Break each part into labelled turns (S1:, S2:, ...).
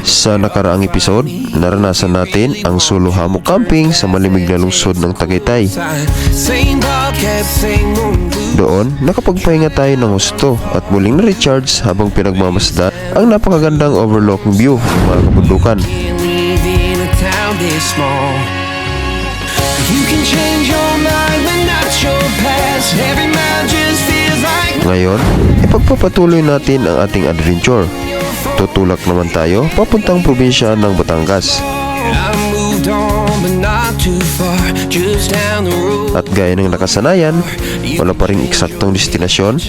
S1: Sa nakaraang episode, naranasan natin ang solo hammock camping sa malimig na lungsod ng Tagaytay. Doon, nakapagpahinga tayo ng husto at muling na-recharge habang pinagmamasdan ang napakagandang overlooking view ng mga kabundukan. Ngayon, ipagpapatuloy natin ang ating adventure. Tutulak naman tayo papuntang probinsya ng Batangas. At gaya ng nakasanayan, wala pa ring eksaktong destinasyon.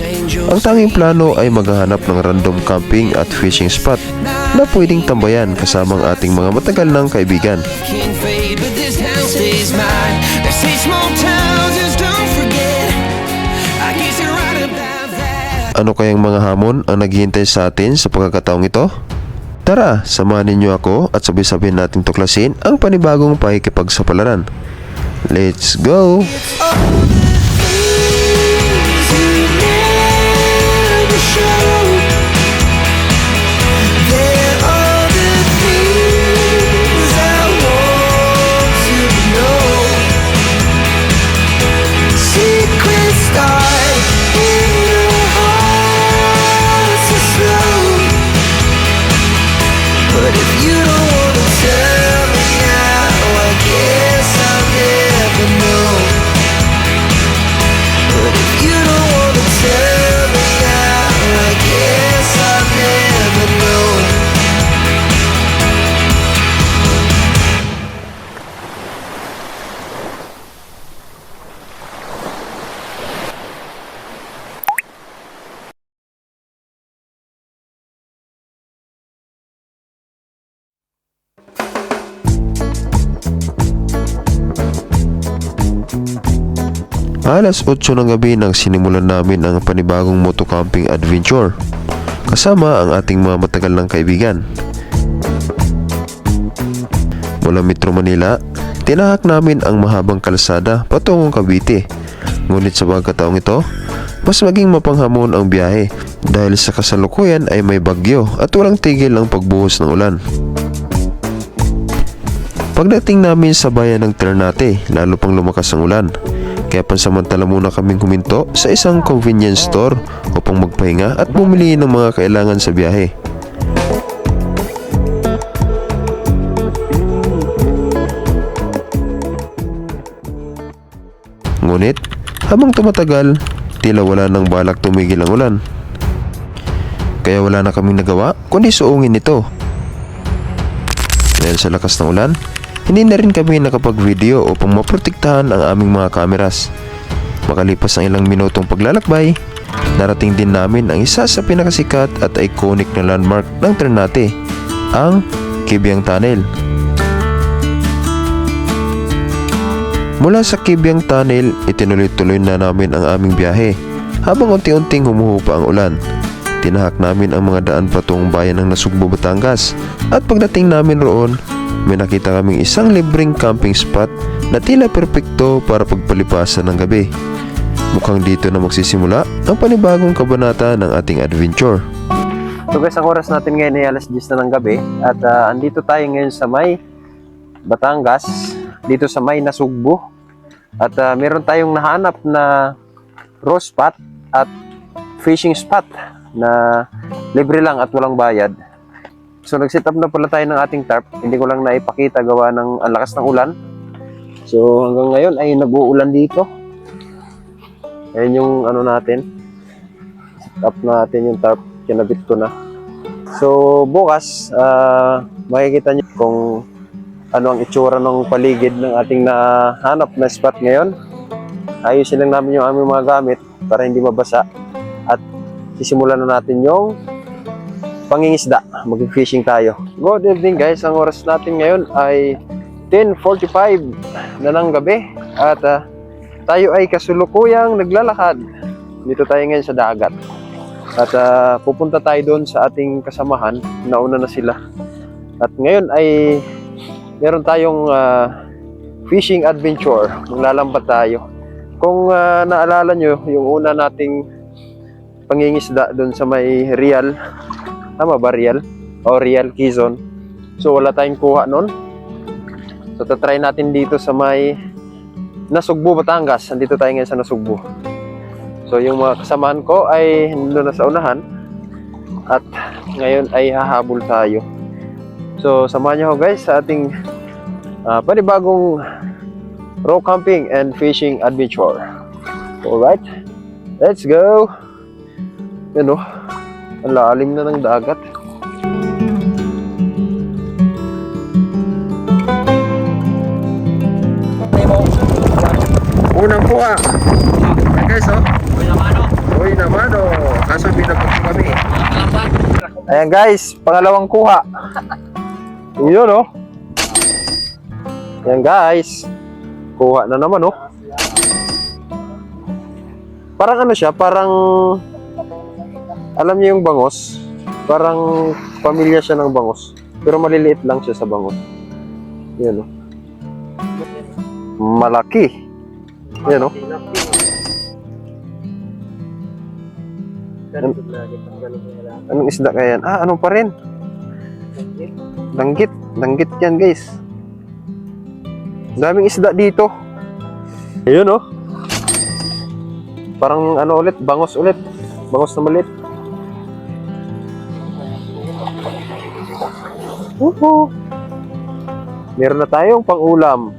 S1: Ang tanging plano ay maghahanap ng random camping at fishing spot na pwedeng tambayan kasama ang ating mga matagal ng kaibigan. Ano kayang mga hamon ang naghihintay sa atin sa pagkakataong ito? Tara, samahan ninyo ako at sabay-sabay nating tuklasin ang panibagong pakikipagsapalaran. Let's go! Alas 8 ng gabi nang sinimulan namin ang panibagong motocamping adventure kasama ang ating mga matagal ng kaibigan. Mula Metro Manila, tinahak namin ang mahabang kalsada patungong Cavite. Ngunit sa pagkataong ito, mas maging mapanghamon ang biyahe dahil sa kasalukuyan ay may bagyo at walang tigil ang pagbuhos ng ulan. Pagdating namin sa bayan ng Ternate, lalo pang lumakas ang ulan. Kaya pansamantala muna kaming huminto sa isang convenience store upang magpahinga at bumili ng mga kailangan sa biyahe. Ngunit, habang tumatagal, tila wala nang balak tumigil ang ulan. Kaya wala na kaming nagawa kundi suungin ito. Dahil sa lakas ng ulan, hindi na rin kami nakapag-video upang maprotektahan ang aming mga kameras. Makalipas ang ilang minutong paglalakbay, narating din namin ang isa sa pinakasikat at iconic na landmark ng Ternate, ang Kibyang Tunnel. Mula sa Kibyang Tunnel, itinuloy-tuloy na namin ang aming biyahe habang unti-unting humuhupa ang ulan. Tinahak namin ang mga daan patungong bayan ng Nasugbo, Batangas, at pagdating namin roon, may nakita kaming isang libreng camping spot na tila perpekto para pagpalipasan ng gabi. Mukhang dito na magsisimula ang panibagong kabanata ng ating adventure. So guys, ang oras natin ngayon ay alas 10 na ng gabi at andito tayo ngayon sa may Batangas, dito sa may Nasugbo. At meron tayong nahanap na rose spot at fishing spot na libre lang at walang bayad. So nag-set up na pala tayo ng ating tarp. Hindi ko lang naipakita gawa ng ang lakas ng ulan. So hanggang ngayon ay nag-uulan dito. Ayan yung ano natin. Set up natin yung tarp. Kinabit ko na. So bukas, makikita nyo kung ano ang itsura ng paligid ng ating nahanap na spot ngayon. Ayusin lang namin yung aming mga gamit para hindi mabasa. At sisimulan na natin yung pangingisda, mag-fishing tayo. Good evening guys, ang oras natin ngayon ay 10:45 na ng gabi at tayo ay kasulukuyang naglalakad. Dito tayo ngayon sa dagat at pupunta tayo doon sa ating kasamahan. Nauna na sila at ngayon ay meron tayong fishing adventure. Maglalambat tayo. Kung naalala nyo yung una nating pangingisda doon sa may Real, Tama ba, Real? O Real Quezon. So wala tayong kuha nun. So tatry natin dito sa may Nasugbu, Batangas. Andito tayo ngayon sa Nasugbu. So yung mga kasamahan ko ay nandun na sa unahan. At ngayon ay hahabol tayo. So samahan niyo ho guys sa ating panibagong rock camping and fishing adventure. Alright, let's go! Yan o, ang lalim na ng dagat. Unang kuha. Ayan guys o. Uy naman o. Kaso binabag ko kami. Ayan guys, pangalawang kuha. Yun o. Ayan guys. Kuha na naman o. Parang ano siya, parang alam niyo yung bangos. Parang pamilya siya ng bangos. Pero maliliit lang siya sa bangos. Yan o. Malaki. Yan o. Anong isda kaya yan? Ano pa rin? Danggit. Danggit yan guys. Daming isda dito. Ayun o. Parang ano ulit, bangos ulit. Bangos na maliit. Meron na tayong pang-ulam.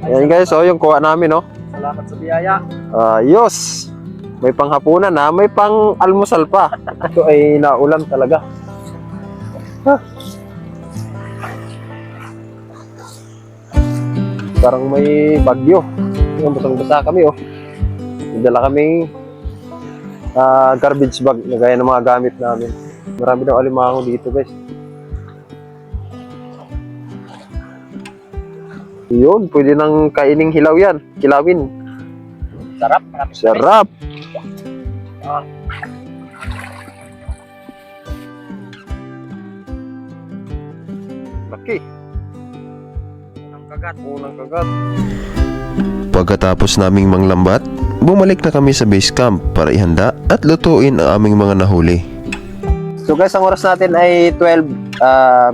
S1: Ayan guys, yung kuha namin,
S2: Salamat sa biyaya.
S1: Ayos. May panghapunan na, may pang-almusal pa. Ito ay naulam talaga. Parang may bagyo. Yung basang-basa kami, May dala kaming garbage bag na gaya ng mga gamit namin. Marami daw alimango dito, guys. Yun, pwede nang kaining hilaw yan. Kilawin.
S2: Sarap.
S1: Sarap. Laki. Unang kagat. Pagkatapos naming manglambat, bumalik na kami sa base camp para ihanda at lutuin ang aming mga nahuli. So guys, ang oras natin ay 12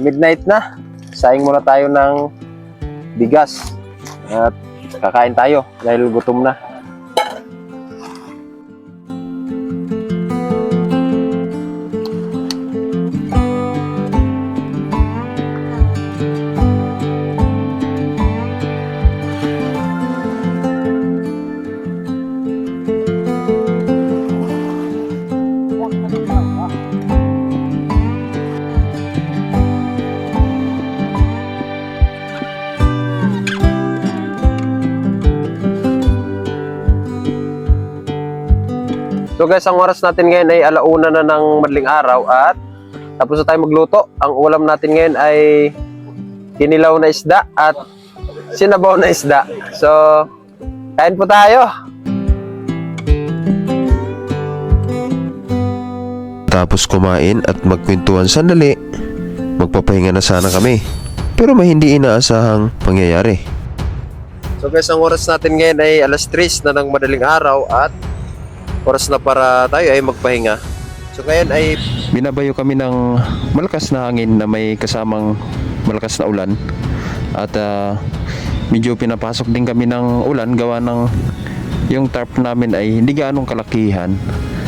S1: midnight na. Saing muna tayo ng bigas at kakain tayo dahil gutom na. So guys, ang oras natin ngayon ay 1:00 na ng madaling araw at tapos na tayo magluto. Ang ulam natin ngayon ay kinilaw na isda at sinabaw na isda. So, kain po tayo. Tapos kumain at magkwentuhan sandali, magpapahinga na sana kami. Pero may hindi inaasahang pangyayari. So guys, ang oras natin ngayon ay 3:00 na ng madaling araw at oras na para tayo ay magpahinga. So ngayon ay binabayo kami ng malakas na hangin na may kasamang malakas na ulan. At medyo pinapasok din kami ng ulan gawa ng yung tarp namin ay hindi gaanong kalakihan.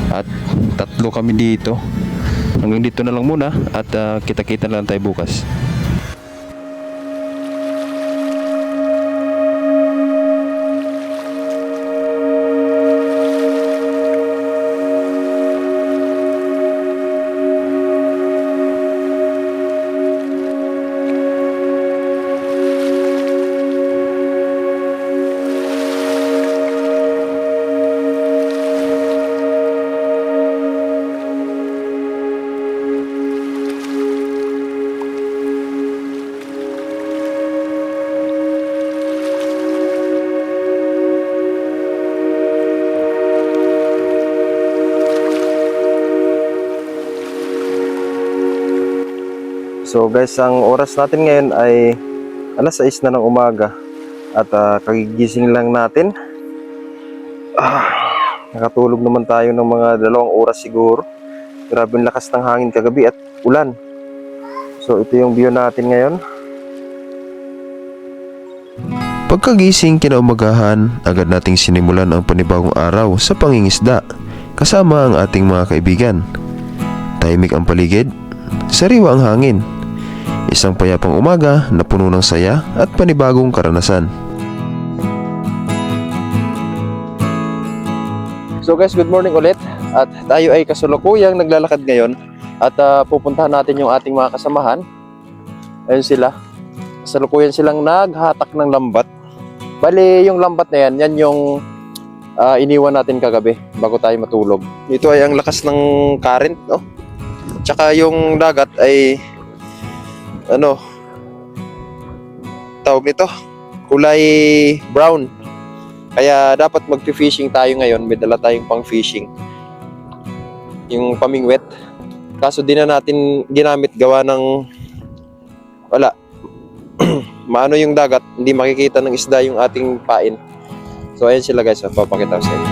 S1: At 3 kami dito. Hanggang dito na lang muna at kita-kita na lang tayo bukas. So guys, ang oras natin ngayon ay 6:00 na ng umaga at kagigising lang natin. Nakatulog naman tayo ng mga 2 oras siguro. Grabe ang lakas ng hangin kagabi at ulan. So ito yung view natin ngayon. Pagkagising kinaumagahan, agad nating sinimulan ang panibagong araw sa pangingisda kasama ang ating mga kaibigan. Tahimik ang paligid, sariwa ang hangin. Isang payapang umaga na puno ng saya at panibagong karanasan. So guys, good morning ulit. At tayo ay kasalukuyang naglalakad ngayon. At pupuntahan natin yung ating mga kasamahan. Ayun sila. Kasalukuyan silang naghatak ng lambat. Bali, yung lambat na yan yung iniwan natin kagabi bago tayo matulog. Ito ay ang lakas ng current, no? Tsaka yung dagat ay tawag nito, kulay brown. Kaya dapat mag-fishing tayo ngayon. May dala tayong pang fishing, yung pamingwet. Kaso di na natin ginamit gawa ng wala. Maano yung dagat, hindi makikita ng isda yung ating pain. So ayan sila guys, papakita ko sa inyo.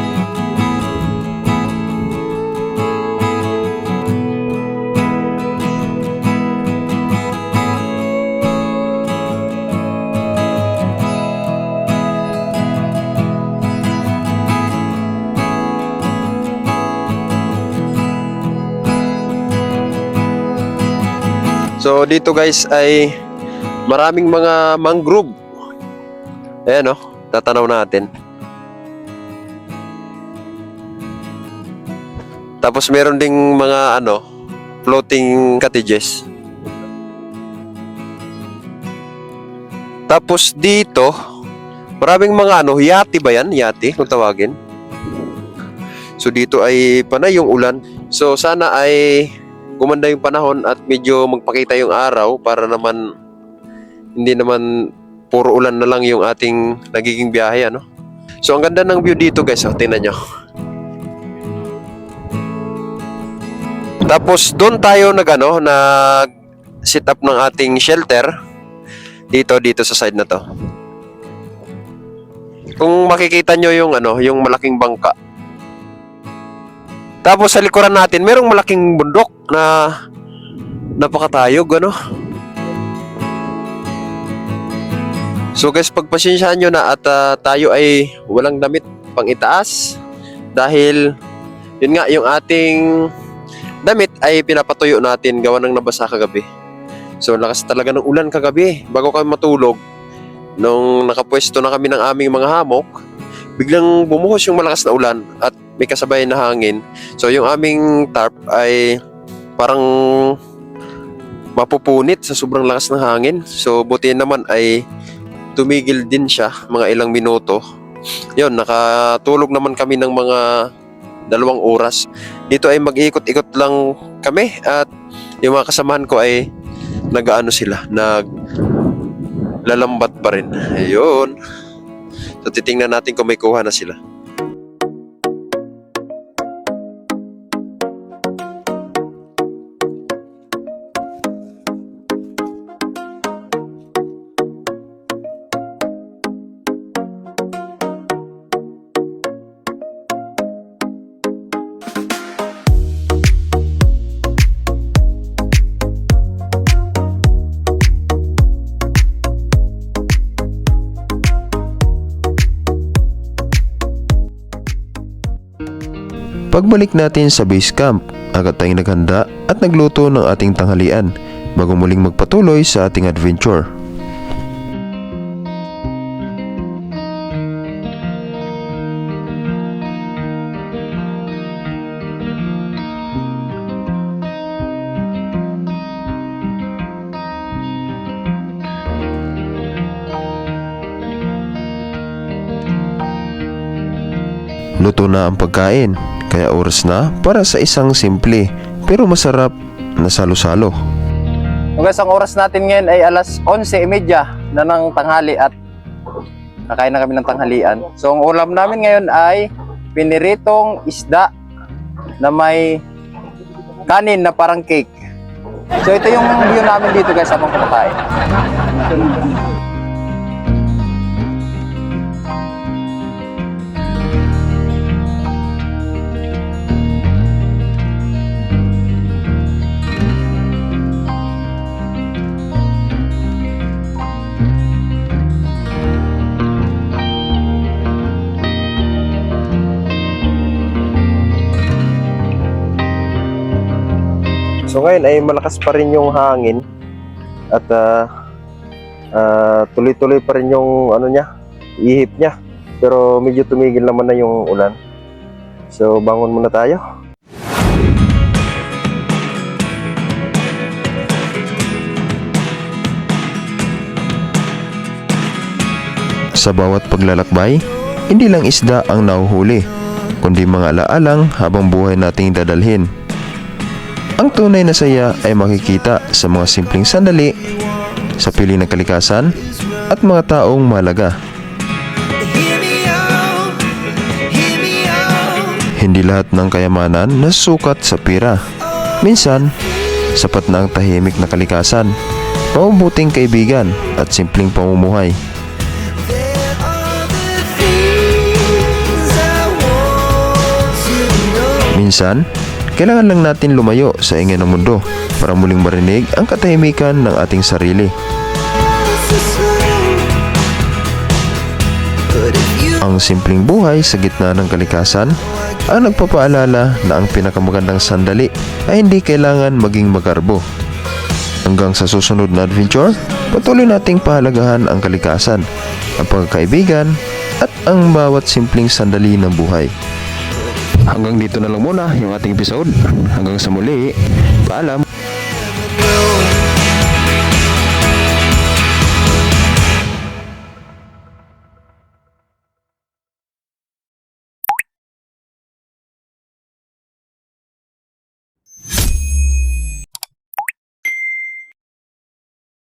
S1: So dito guys ay maraming mga mangrove. Ayan tatanaw natin. Tapos meron ding mga floating cottages. Tapos dito maraming mga yati ba yan? Yati kung tawagin. So dito ay panay yung ulan. So sana ay gumanda yung panahon at medyo magpakita yung araw para naman hindi naman puro ulan na lang yung ating nagiging biyahe, So ang ganda ng view dito guys, tingnan nyo. Tapos doon tayo nag set up ng ating shelter dito sa side na to. Kung makikita nyo yung malaking bangka. Tapos sa likuran natin, merong malaking bundok na napakatayog, So guys, pagpasensyahan nyo na at tayo ay walang damit pang itaas. Dahil, yun nga, yung ating damit ay pinapatuyo natin gawa ng nabasa kagabi. So lakas talaga ng ulan kagabi. Bago kami matulog, nung nakapwesto na kami ng aming mga hamok, biglang bumuhos yung malakas na ulan at may kasabay na hangin. So yung aming tarp ay parang mapupunit sa sobrang lakas ng hangin. So buti naman ay tumigil din siya mga ilang minuto. Yun, nakatulog naman kami ng mga 2 oras. Dito ay mag-ikot-ikot lang kami at yung mga kasamahan ko ay naglalambat pa rin. Ayun. So titingnan natin kung may kuha na sila. Pagbalik natin sa base camp, agad tayong naghanda at nagluto ng ating tanghalian bago muling magpatuloy sa ating adventure. Luto na ang pagkain, kaya oras na para sa isang simple pero masarap na salo-salo.
S2: Guys, ang oras natin ngayon ay alas 11:30 na ng tanghali at nakain na kami ng tanghalian. So ang ulam namin ngayon ay piniritong isda na may kanin na parang cake. So ito yung view namin dito guys habang kumakain.
S1: So ngayon ay malakas pa rin yung hangin at tuloy-tuloy pa rin yung ano niya, ihip niya. Pero medyo tumigil naman na yung ulan. So bangon muna tayo. Sa bawat paglalakbay, hindi lang isda ang nahuhuli, kundi mga alaalang habang buhay nating dadalhin. Ang tunay na saya ay makikita sa mga simpleng sandali, sa piling ng kalikasan, at mga taong mahalaga. Hindi lahat ng kayamanan nasusukat sa pira. Minsan, sapat na ang tahimik na kalikasan, mabubuting kaibigan at simpleng pamumuhay. Minsan, kailangan lang natin lumayo sa ingay ng mundo para muling marinig ang katahimikan ng ating sarili. Ang simpleng buhay sa gitna ng kalikasan ang nagpapaalala na ang pinakamagandang sandali ay hindi kailangan maging magarbo. Hanggang sa susunod na adventure, patuloy nating pahalagahan ang kalikasan, ang pagkakaibigan, at ang bawat simpleng sandali ng buhay. Hanggang dito na lang muna yung ating episode. Hanggang sa muli, paalam!